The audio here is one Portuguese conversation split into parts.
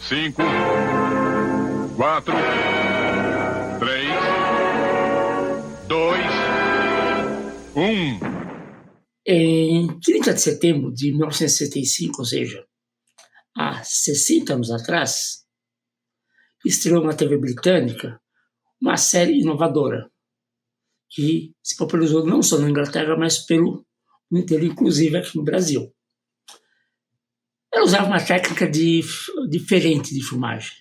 5, 4, 3, 2, 1. Em 30 de setembro de 1965, ou seja, há 60 anos atrás, estreou na TV britânica uma série inovadora que se popularizou não só na Inglaterra, mas pelo mundo inteiro, inclusive aqui no Brasil. Ela usava uma técnica diferente de filmagem.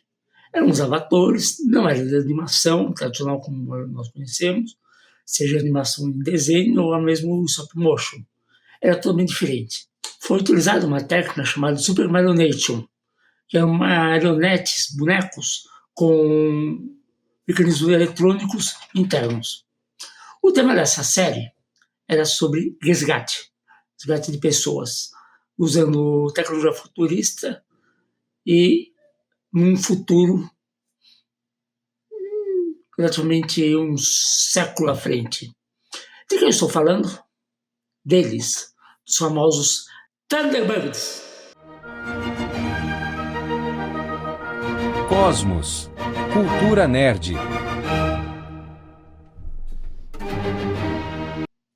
Ela usava atores, não era de animação tradicional como nós conhecemos, seja animação em desenho ou mesmo stop motion. Era totalmente diferente. Foi utilizada uma técnica chamada Super Marionation, que é uma marionetes, bonecos, com mecanismos eletrônicos internos. O tema dessa série era sobre resgate de pessoas, usando tecnologia futurista e num futuro relativamente um século à frente. De quem eu estou falando? Deles, os famosos Thunderbirds. Cosmos, cultura nerd.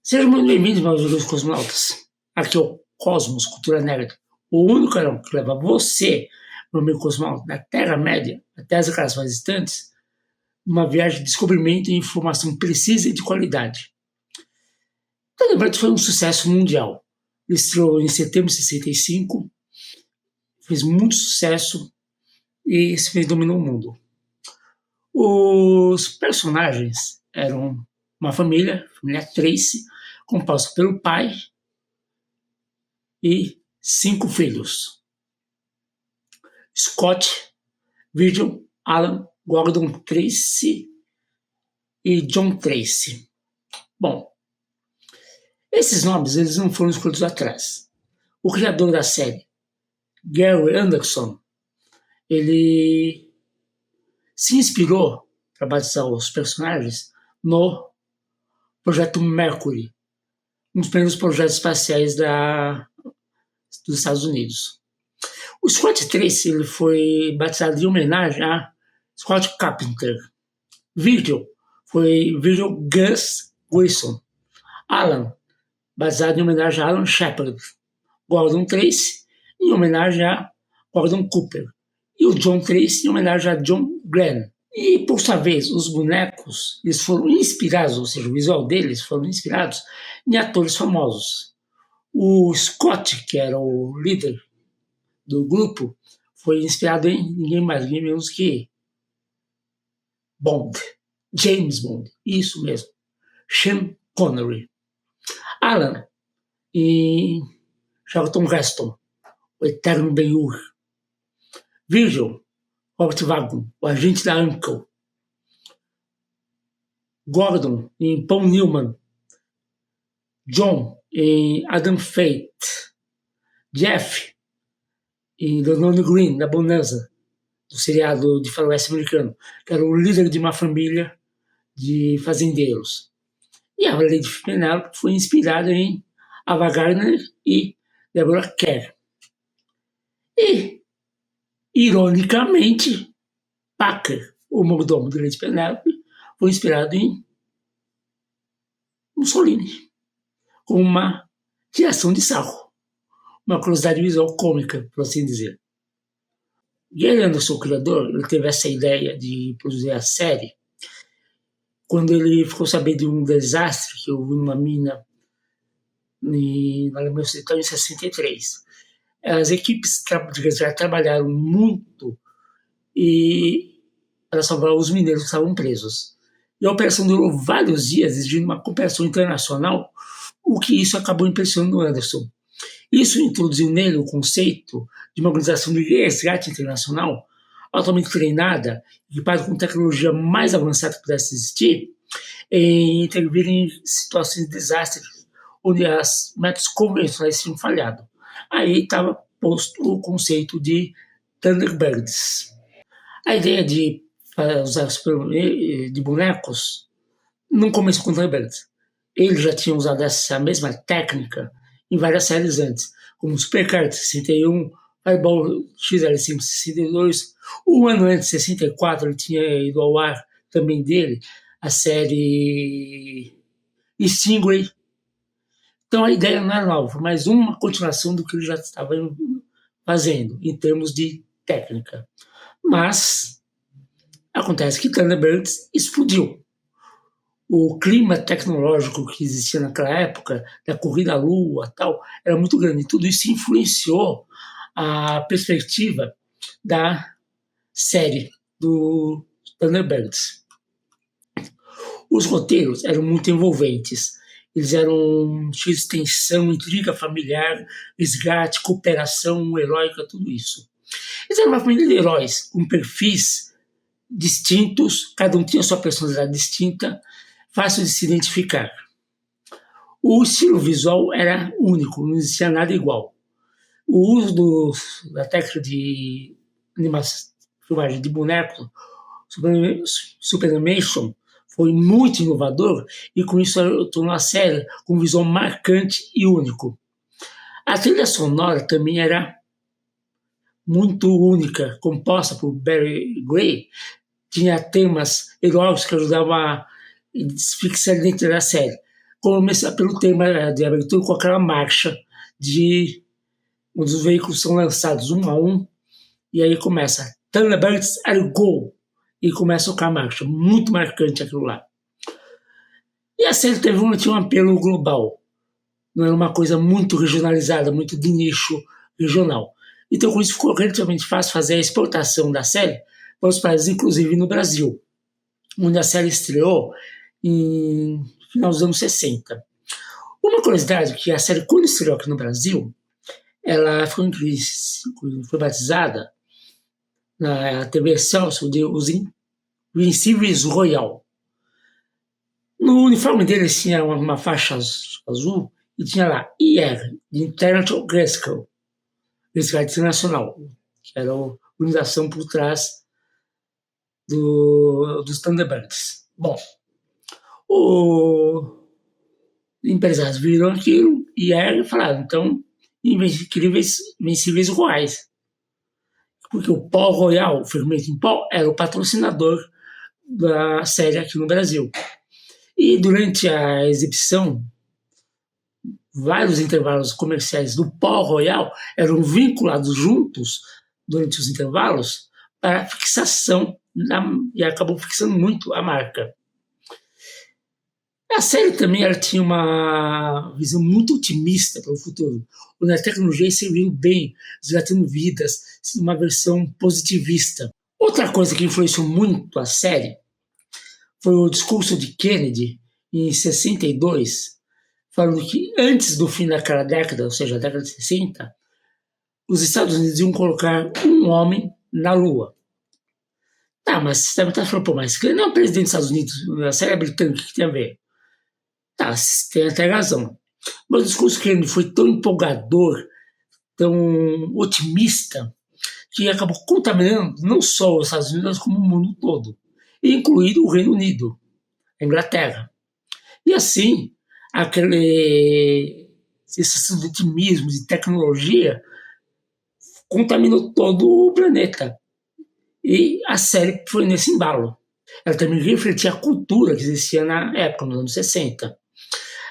Sejam muito bem-vindos, meus amigos cosmonautas. Aqui é o Cosmos, Cultura Nerd, o único canal que leva você, meu amigo cosmonauta, da Terra-média até as galáxias mais distantes, numa viagem de descobrimento e informação precisa e de qualidade. Thunderbirds foi um sucesso mundial. Ele estreou em setembro de 65, fez muito sucesso e esse filme dominou o mundo. Os personagens eram uma família Tracy, composta pelo pai e 5 filhos: Scott, Virgil, Alan, Gordon Tracy e John Tracy. Bom, esses nomes eles não foram escolhidos atrás. O criador da série, Gary Anderson, ele se inspirou para batizar os personagens no Projeto Mercury, um dos primeiros projetos espaciais dos Estados Unidos. O Scott Tracy ele foi batizado em homenagem a Scott Carpenter. Virgil foi Virgil Gus Wilson. Alan, batizado em homenagem a Alan Shepard. Gordon Tracy, em homenagem a Gordon Cooper. E o John Tracy, em homenagem a John Glenn. E, por sua vez, os bonecos eles foram inspirados, ou seja, o visual deles foram inspirados em atores famosos. O Scott, que era o líder do grupo, foi inspirado em ninguém mais, ninguém menos que Bond, James Bond, isso mesmo, Sean Connery. Alan em Charlton Heston, o eterno Ben-Hur. Virgil, Robert Wagner, o agente da Uncle. Gordon em Paul Newman. John em Adam Fate. Jeff em Donald Green, da Bonanza, do seriado de faroeste americano, que era o líder de uma família de fazendeiros. E a Lady Penelope foi inspirada em Ava Gardner e Deborah Kerr. E, ironicamente, Packer, o mordomo de Lady Penelope, foi inspirado em Mussolini, com uma tiração de sarro, uma curiosidade visual cômica, por assim dizer. Gary Anderson, o criador, ele teve essa ideia de produzir a série quando ele ficou sabendo de um desastre que houve numa mina na Alemanha Ocidental em 63. As equipes de resgate trabalharam muito para salvar os mineiros que estavam presos. E a operação durou vários dias, exigindo uma cooperação internacional, o que isso acabou impressionando o Anderson. Isso introduziu nele o conceito de uma organização de resgate internacional altamente treinada, equipada com tecnologia mais avançada que pudesse existir, em intervir em situações de desastre onde os métodos convencionais tinham falhado. Aí estava posto o conceito de Thunderbirds. A ideia de usar de bonecos não começou com Thunderbirds. Eles já tinham usado essa mesma técnica em várias séries antes, como Supercard 61, Fireball XL562. Um ano antes, em 64, ele tinha ido ao ar também dele a série Stingray. Então a ideia não era nova, mas uma continuação do que ele já estava fazendo em termos de técnica. Mas acontece que Thunderbirds explodiu. O clima tecnológico que existia naquela época, da corrida à lua e tal, era muito grande. E tudo isso influenciou a perspectiva da série do Thunderbirds. Os roteiros eram muito envolventes. Eles eram cheios de tensão, intriga familiar, resgate, cooperação heróica, tudo isso. Eles eram uma família de heróis, com perfis distintos, cada um tinha sua personalidade distinta, fácil de se identificar. O estilo visual era único, não existia nada igual. O uso da técnica de animação, filmagem de boneco, Super Animation, foi muito inovador e com isso tornou a série com um visual marcante e único. A trilha sonora também era muito única, composta por Barry Gray, tinha temas heróicos que ajudavam a fixar dentro da série. Começa pelo tema de abertura com aquela marcha de onde os veículos são lançados um a um, e aí começa Thunderbirds are go! E começa com a marcha, muito marcante aquilo lá. E a série tinha um apelo global, não era uma coisa muito regionalizada, muito de nicho regional. Então com isso ficou relativamente fácil fazer a exportação da série para os países, inclusive no Brasil, onde a série estreou em final dos anos 60. Uma curiosidade é que a série, quando estreou aqui no Brasil, ela foi batizada na TV Celso de Os Invencíveis Royal. No uniforme deles tinha uma faixa azul e tinha lá IR, de International Rescue, Resgate Internacional, que era a organização por trás dos Thunderbirds. Bom, os empresários viram aquilo e falaram, então, Invencíveis Royais. Porque o pó Royal, o fermento em pó, era o patrocinador da série aqui no Brasil. E durante a exibição, vários intervalos comerciais do pó Royal eram vinculados juntos durante os intervalos para fixação, e acabou fixando muito a marca. A série também ela tinha uma visão muito otimista para o futuro, onde a tecnologia serviu bem, resgatando vidas, uma versão positivista. Outra coisa que influenciou muito a série foi o discurso de Kennedy, em 62, falando que antes do fim daquela década, ou seja, a década de 60, os Estados Unidos iam colocar um homem na Lua. Tá, mas você também está falando, pô, mas ele não é o presidente dos Estados Unidos, a série britânica, o que tem a ver? Tá, tem até razão. Mas o discurso que ele foi tão empolgador, tão otimista, que acabou contaminando não só os Estados Unidos, mas como o mundo todo, incluindo o Reino Unido, a Inglaterra. E assim, esse otimismo de tecnologia contaminou todo o planeta. E a série foi nesse embalo. Ela também refletia a cultura que existia na época, nos anos 60.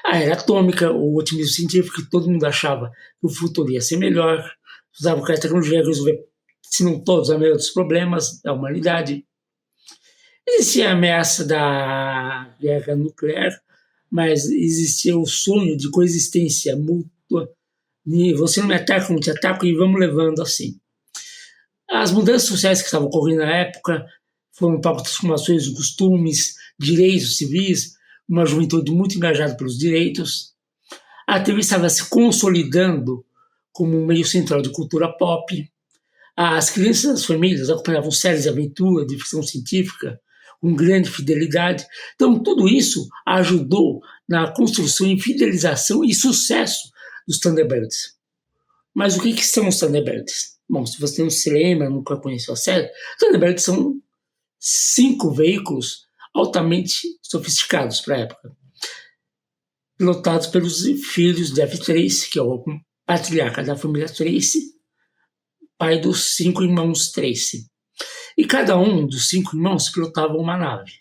A era atômica, o otimismo científico, que todo mundo achava que o futuro ia ser melhor, usava que a tecnologia ia resolver, se não todos, a maioria dos problemas da humanidade. Existia a ameaça da guerra nuclear, mas existia o sonho de coexistência mútua. Você não me ataca, eu não te ataco, e vamos levando assim. As mudanças sociais que estavam ocorrendo na época foram para transformações de costumes, direitos civis, uma juventude muito engajada pelos direitos. A TV estava se consolidando como um meio central de cultura pop. As crianças das famílias acompanhavam séries de aventura, de ficção científica, com grande fidelidade. Então, tudo isso ajudou na construção e fidelização e sucesso dos Thunderbirds. Mas o que são os Thunderbirds? Bom, se você não se lembra, nunca conheceu a série, Thunderbirds são 5 veículos altamente sofisticados para a época, pilotados pelos filhos de Jeff Tracy, que é o patriarca da família Tracy, pai dos 5 irmãos Tracy. E cada um dos 5 irmãos pilotava uma nave.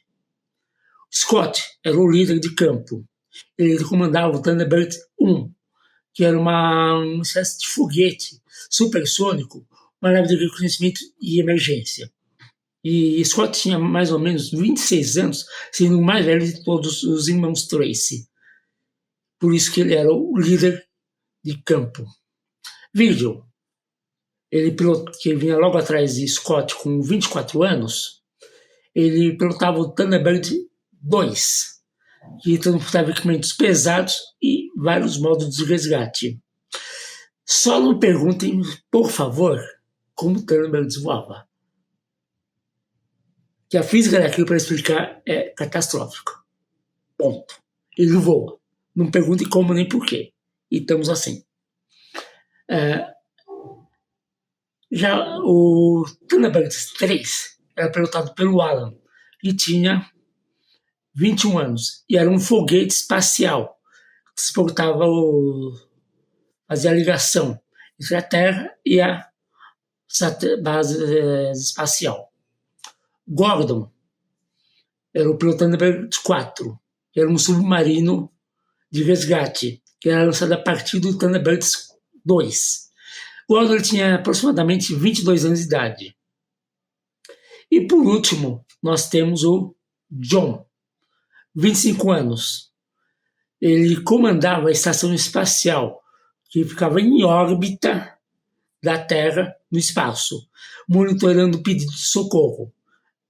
Scott era o líder de campo. Ele comandava o Thunderbird 1, que era uma espécie de foguete supersônico, uma nave de reconhecimento e emergência. E Scott tinha mais ou menos 26 anos, sendo o mais velho de todos os irmãos Tracy. Por isso que ele era o líder de campo. Virgil, que vinha logo atrás de Scott com 24 anos, ele pilotava o Thunderbird 2, que transportava equipamentos pesados e vários modos de resgate. Só não perguntem, por favor, como o Thunderbird voava. Que a física daquilo para explicar é catastrófica. Ponto. Ele voa. Não perguntem como nem porquê. E estamos assim. Já o Thunderbird 3 era pilotado pelo Alan e tinha 21 anos. E era um foguete espacial que suportava fazia a ligação entre a Terra e a base espacial. Gordon era o piloto Thunderbird 4, que era um submarino de resgate, que era lançado a partir do Thunderbird 2. Gordon tinha aproximadamente 22 anos de idade. E por último, nós temos o John, 25 anos. Ele comandava a estação espacial, que ficava em órbita da Terra no espaço, monitorando o pedido de socorro.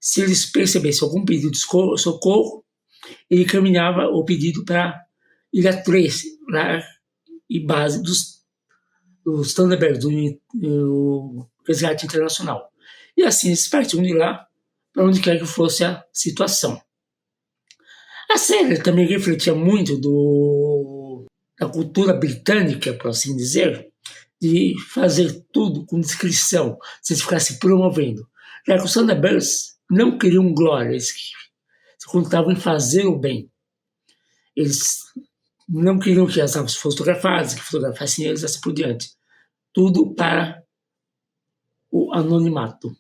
Se eles percebessem algum pedido de socorro, ele encaminhava o pedido para Ilha Tracy, e base dos Thunderbirds, do resgate internacional. E assim eles partiam de lá para onde quer que fosse a situação. A série também refletia muito da cultura britânica, por assim dizer, de fazer tudo com discrição, sem ficar se promovendo. Já que os Thunderbirds não queriam glória, eles se contavam em fazer o bem. Eles não queriam que as aves fossem fotografadas, que fotografassem eles, assim por diante. Tudo para o anonimato.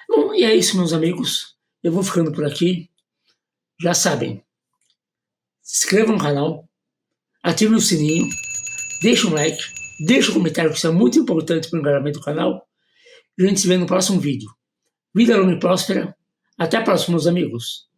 Bom, e é isso, meus amigos. Eu vou ficando por aqui. Já sabem, se inscrevam no canal, ativem o sininho, deixem um like, deixem um comentário, que isso é muito importante para o engajamento do canal. E a gente se vê no próximo vídeo. Vida longa e próspera. Até a próxima, meus amigos.